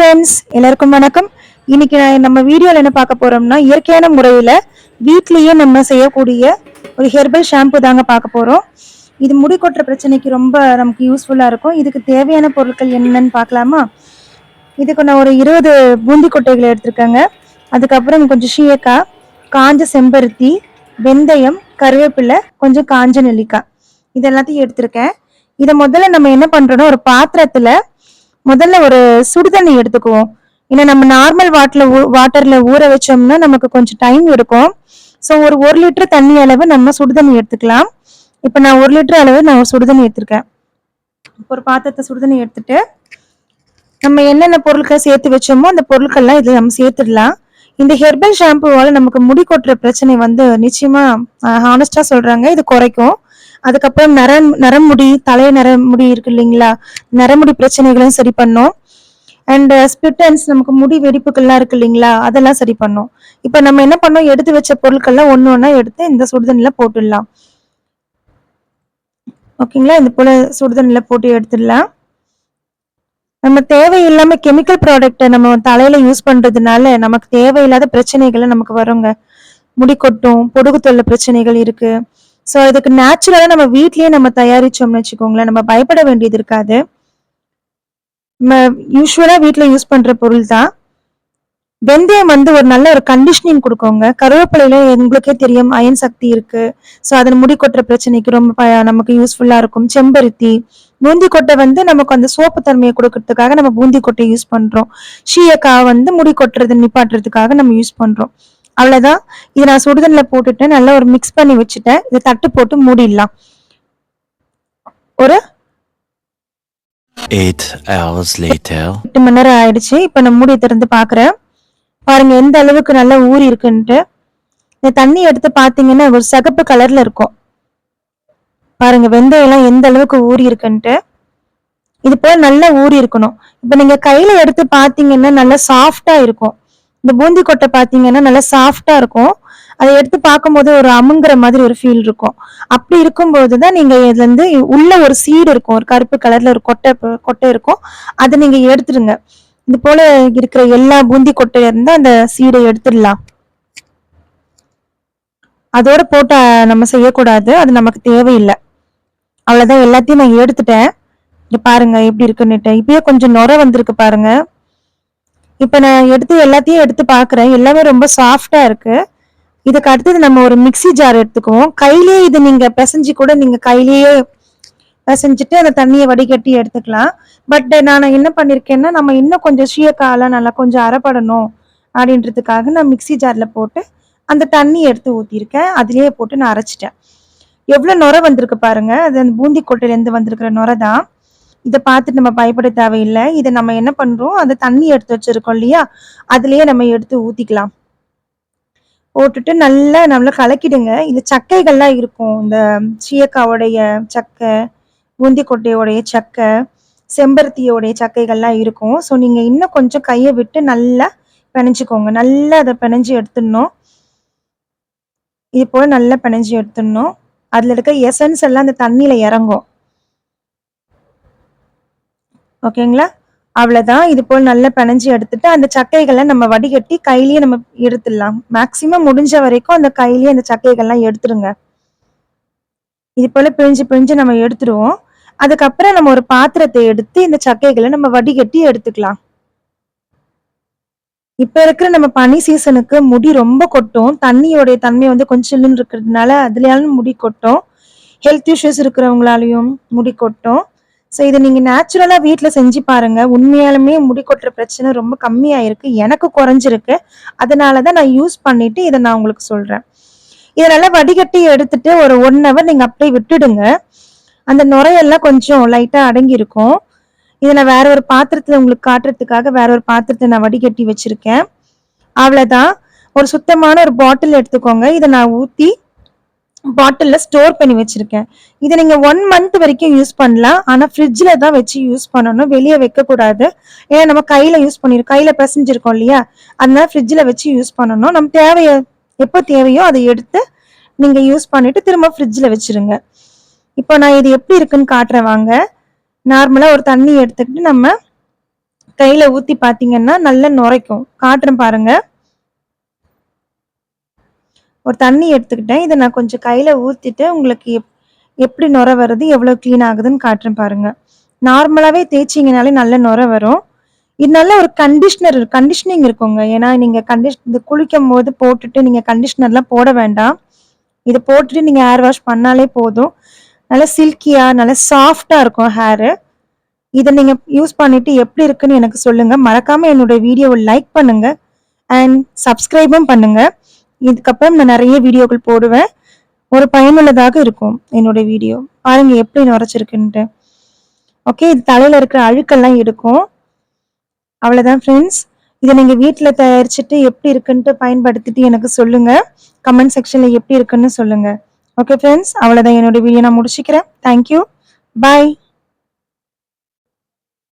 Friends, எல்லாருக்கும் வணக்கம். இன்னைக்கு நம்ம வீடியோவில் என்ன பார்க்க போறோம்னா, இயற்கையான முறையில் வீட்லேயே நம்ம செய்யக்கூடிய ஒரு ஹெர்பல் ஷாம்பு தாங்க பார்க்க போகிறோம். இது முடி கொட்டுற பிரச்சனைக்கு ரொம்ப நமக்கு யூஸ்ஃபுல்லாக இருக்கும். இதுக்கு தேவையான பொருட்கள் என்னென்னு பார்க்கலாமா? இதுக்கு நான் ஒரு 20 பூந்தி கொட்டைகளை எடுத்திருக்கேங்க. அதுக்கப்புறம் கொஞ்சம் சீயக்காய், காஞ்ச செம்பருத்தி, வெந்தயம், கருவேப்பிலை, கொஞ்சம் காஞ்ச நெல்லிக்காய், இது எல்லாத்தையும் எடுத்திருக்கேன். இதை முதல்ல நம்ம என்ன பண்ணுறோன்னா, ஒரு பாத்திரத்தில் முதல்ல ஒரு சுடுதண்ணி எடுத்துக்குவோம். ஏன்னா நம்ம நார்மல் வாட்டர்ல ஊற வச்சோம்னா நமக்கு கொஞ்சம் டைம் எடுக்கும். ஸோ ஒரு லிட்டர் தண்ணி அளவு நம்ம சுடுதண்ணி எடுத்துக்கலாம். இப்போ நான் 1 லிட்டர் அளவு நான் சுடுதண்ணி எடுத்திருக்கேன். இப்போ ஒரு பாத்திரத்தை சுடுதண்ணி எடுத்துட்டு நம்ம என்னென்ன பொருட்கள் சேர்த்து வச்சோமோ அந்த பொருட்கள்லாம் இதில் நம்ம சேர்த்துடலாம். இந்த ஹெர்பல் ஷாம்புவால நமக்கு முடி கொட்டுற பிரச்சனை நிச்சயமா ஹானஸ்டா சொல்றாங்க, இது குறைக்கும். அதுக்கப்புறம் நரமுடி, தலை நரமுடி இருக்கு இல்லைங்களா, நரமுடி பிரச்சனைகளையும் சரி பண்ணும். அண்ட் ஸ்பிட்டன்ஸ், நமக்கு முடி வெடிப்புகள்லாம் இருக்கு இல்லைங்களா, அதெல்லாம் சரி பண்ணும். இப்ப நம்ம என்ன பண்ணோம், எடுத்து வச்ச பொருட்கள்லாம் ஒண்ணு ஒண்ணா எடுத்து இந்த சுடுதண்ணில போட்டுடலாம். ஓகேங்களா, இந்த போல சுடுதண்ணில போட்டு எடுத்துடலாம். நம்ம தேவையில்லாம கெமிக்கல் ப்ராடக்ட நம்ம தலையில யூஸ் பண்றதுனால நமக்கு தேவையில்லாத பிரச்சனைகள் நமக்கு வருங்க. முடி கொட்டும், பொடுகு தொல்லை பிரச்சனைகள் இருக்கு. ஸோ இதுக்கு நேச்சுரலா நம்ம வீட்லயே நம்ம தயாரிச்சோம்னு வச்சுக்கோங்களேன், நம்ம பயப்பட வேண்டியது இருக்காது. நம்ம யூஸ்வலா வீட்ல யூஸ் பண்ற பொருள் தான். வெந்தயம் ஒரு நல்ல ஒரு கண்டிஷனிங் கொடுக்குங்க. கருவேப்பிலையில உங்களுக்கே தெரியும் அயன் சக்தி இருக்கு. ஸோ அதன் முடி கொட்டுற பிரச்சனைக்கு ரொம்ப நமக்கு யூஸ்ஃபுல்லா இருக்கும். செம்பருத்தி, பூந்தி கொட்டை நமக்கு அந்த சோப்பு தன்மையை கொடுக்கறதுக்காக நம்ம பூந்தி கொட்டை யூஸ் பண்றோம். சீயக்காய் முடி கொட்டுறது நிப்பாட்டுறதுக்காக நம்ம யூஸ் பண்றோம். அவ்வளவுதான். இதை நான் சுடுதண்ணில போட்டுட்டு நல்லா ஒரு மிக்ஸ் பண்ணி வச்சுட்டேன். இதை தட்டு போட்டு மூடிடலாம். ஒரு 8 hours later. 8 மணி நேரம் ஆயிடுச்சு. இப்ப நான் மூடி திறந்து பாக்குறேன். பாருங்க எந்த அளவுக்கு நல்லா ஊறி இருக்குன்ட்டு. இந்த தண்ணி எடுத்து பாத்தீங்கன்னா ஒரு சிகப்பு கலர்ல இருக்கும். பாருங்க வெந்தயம் எல்லாம் எந்த அளவுக்கு ஊறி இருக்குன்ட்டு. இது போல நல்லா ஊறி இருக்கணும். இப்ப நீங்க கையில எடுத்து பாத்தீங்கன்னா நல்லா சாஃப்டா இருக்கும். இந்த பூந்தி கொட்டை பாத்தீங்கன்னா நல்லா சாஃப்டா இருக்கும். அதை எடுத்து பார்க்கும்போது ஒரு அமுங்குற மாதிரி ஒரு ஃபீல் இருக்கும். அப்படி இருக்கும்போதுதான் நீங்க இதுல இருந்து உள்ள ஒரு சீடு இருக்கும், ஒரு கருப்பு கலர்ல ஒரு கொட்டை இருக்கும். அதை நீங்க எடுத்துருங்க. இது போல இருக்கிற எல்லா பூந்தி கொட்டையில இருந்து அந்த சீடை எடுத்துடலாம். அதோட போட்டு நம்ம செய்யக்கூடாது, அது நமக்கு தேவையில்லை. அவ்வளவுதான், எல்லாத்தையும் நான் எடுத்துட்டேன். இங்க பாருங்க எப்படி இருக்குன்னுட்டு. இப்பயே கொஞ்சம் நுரை வந்திருக்கு பாருங்க. இப்ப நான் எல்லாத்தையும் எடுத்து பாக்குறேன். எல்லாமே ரொம்ப சாஃப்டா இருக்கு. இதுக்கு அடுத்தது நம்ம ஒரு மிக்சி ஜார் எடுத்துக்குவோம். கையிலேயே இது நீங்க பிசைஞ்சு கூட நீங்க கையிலேயே பிசைஞ்சிட்டு அந்த தண்ணியை வடிகட்டி எடுத்துக்கலாம். பட் நான் என்ன பண்ணிருக்கேன்னா, நம்ம இன்னும் கொஞ்சம் சீயக்காயெல்லாம் நல்லா கொஞ்சம் அரைப்படணும் அப்படின்றதுக்காக நான் மிக்சி ஜார்ல போட்டு அந்த தண்ணி எடுத்து ஊத்திருக்கேன். அதுலயே போட்டு நான் அரைச்சிட்டேன். எவ்வளவு நுரை வந்திருக்கு பாருங்க. அது அந்த பூந்தி கொட்டையில இருந்து வந்திருக்கிற நுரை தான். இதை பார்த்துட்டு நம்ம பயப்பட தேவையில்லை. இதை நம்ம என்ன பண்றோம், அந்த தண்ணி எடுத்து வச்சிருக்கோம் இல்லையா, அதுலயே நம்ம எடுத்து ஊத்திக்கலாம். போட்டுட்டு நல்லா கலக்கிடுங்க. இது சக்கைகள்லாம் இருக்கும். இந்த சீயக்காவுடைய சக்கை, பூந்தி கொட்டையோடைய சக்கை, செம்பருத்தியோடைய சக்கைகள்லாம் இருக்கும். ஸோ நீங்க இன்னும் கொஞ்சம் கையை விட்டு நல்லா பிணைஞ்சுக்கோங்க. நல்லா அதை பிணைஞ்சு எடுத்துடணும். இது போல நல்லா பிணைஞ்சு எடுத்துடணும். அதுல இருக்க எசன்ஸ் எல்லாம் அந்த தண்ணியில இறங்கும். ஓகேங்களா, அவ்வளவுதான். இது போல் நல்லா பிணைஞ்சு எடுத்துட்டு அந்த சக்கைகளை நம்ம வடிகட்டி கையிலேயே நம்ம எடுத்துடலாம். மேக்சிமம் முடிஞ்ச வரைக்கும் அந்த கையிலேயே அந்த சக்கைகள்லாம் எடுத்துருங்க. இது போல பிழிஞ்சு நம்ம எடுத்துருவோம். அதுக்கப்புறம் நம்ம ஒரு பாத்திரத்தை எடுத்து இந்த சக்கைகளை நம்ம வடிகட்டி எடுத்துக்கலாம். இப்ப இருக்கிற நம்ம பனி சீசனுக்கு முடி ரொம்ப கொட்டும். தண்ணியோடைய தன்மை கொஞ்சம் சில்லுன்னு இருக்கிறதுனால அதுலயாலும் முடி கொட்டும். ஹெல்த் இஷ்யூஸ் இருக்கிறவங்களாலையும் முடி கொட்டும். ஸோ இதை நீங்க நேச்சுரலா வீட்டுல செஞ்சு பாருங்க. உண்மையாலுமே முடி கொட்டுற பிரச்சனை ரொம்ப கம்மியாயிருக்கு, எனக்கு குறைஞ்சிருக்கு. அதனாலதான் நான் யூஸ் பண்ணிட்டு இதை நான் உங்களுக்கு சொல்றேன். இதை நல்லா வடிகட்டி எடுத்துட்டு ஒரு 1 hour நீங்க அப்படியே விட்டுடுங்க. அந்த நுரையெல்லாம் கொஞ்சம் லைட்டா அடங்கி இருக்கும். இதை நான் வேற ஒரு பாத்திரத்துல உங்களுக்கு காட்டுறதுக்காக வேற ஒரு பாத்திரத்தை நான் வடிகட்டி வச்சிருக்கேன். அவ்வளவுதான். ஒரு சுத்தமான ஒரு பாட்டில் எடுத்துக்கோங்க. இதை நான் ஊத்தி பாட்டில்ல ஸ்டோர் பண்ணி வச்சிருக்கேன். இதை நீங்க 1 month வரைக்கும் யூஸ் பண்ணலாம். ஆனா ஃப்ரிட்ஜ்ல தான் வச்சு யூஸ் பண்ணணும், வெளியே வைக்க கூடாது. ஏன்னா நம்ம கையில யூஸ் பண்ணிருக்கோம், கையில பிசைஞ்சிருக்கோம் இல்லையா, அதனால ஃப்ரிட்ஜ்ல வச்சு யூஸ் பண்ணணும். நம்ம எப்போ தேவையோ அதை எடுத்து நீங்க யூஸ் பண்ணிட்டு திரும்ப ஃப்ரிட்ஜ்ல வச்சிருங்க. இப்போ நான் இது எப்படி இருக்குன்னு காட்டுறேன் வாங்க. நார்மலா ஒரு தண்ணி எடுத்துக்கிட்டு நம்ம கையில ஊத்தி பாத்தீங்கன்னா நல்லா நுரைக்கும். காட்டுறேன் பாருங்க. ஒரு தண்ணி எடுத்துக்கிட்டேன். இத நான் கொஞ்சம் கையில ஊத்திட்டு உங்களுக்கு எப்படி நுரை வருது, எவ்வளோ கிளீன் ஆகுதுன்னு காட்டுறேன் பாருங்க. நார்மலாவே தேய்ச்சீங்கனாலே நல்ல நுரை வரும். இது நல்ல ஒரு கண்டிஷனிங் இருக்குங்க. ஏன்னா நீங்க இது குளிக்கும்போது போட்டுட்டு நீங்க கண்டிஷனர்லாம் போட வேண்டாம். இத போட்டுட்டு நீங்க ஹேர் வாஷ் பண்ணாலே போதும். நல்லா சில்கியா, நல்லா சாஃப்ட்டா இருக்கும் ஹேரு. இத நீங்க யூஸ் பண்ணிட்டு எப்படி இருக்குன்னு எனக்கு சொல்லுங்க. மறக்காம என்னோட வீடியோவ லைக் பண்ணுங்க அண்ட் சப்ஸ்கிரைபும் பண்ணுங்க. இதுக்கப்புறம் நான் நெறைய வீடியோக்கள் போடுவேன். ஒரு பயனுள்ளதாக இருக்கும் என்னோட வீடியோ. பாருங்க எப்படி நுரைச்சிருக்குன்ட்டு. ஓகே. இது தலையில இருக்கிற அழுக்கெல்லாம் எடுக்கும். அவ்வளோதான் ஃப்ரெண்ட்ஸ். இத நீங்க வீட்ல தயாரிச்சுட்டு எப்படி இருக்குன்ட்டு பயன்படுத்திட்டு எனக்கு சொல்லுங்க. கமெண்ட் செக்ஷன்ல எப்படி இருக்குன்னு சொல்லுங்க. Okay friends. அவ்வளோதான் என்னோட வீடியோ நான் முடிச்சுக்கிறேன். Thank you. பாய்.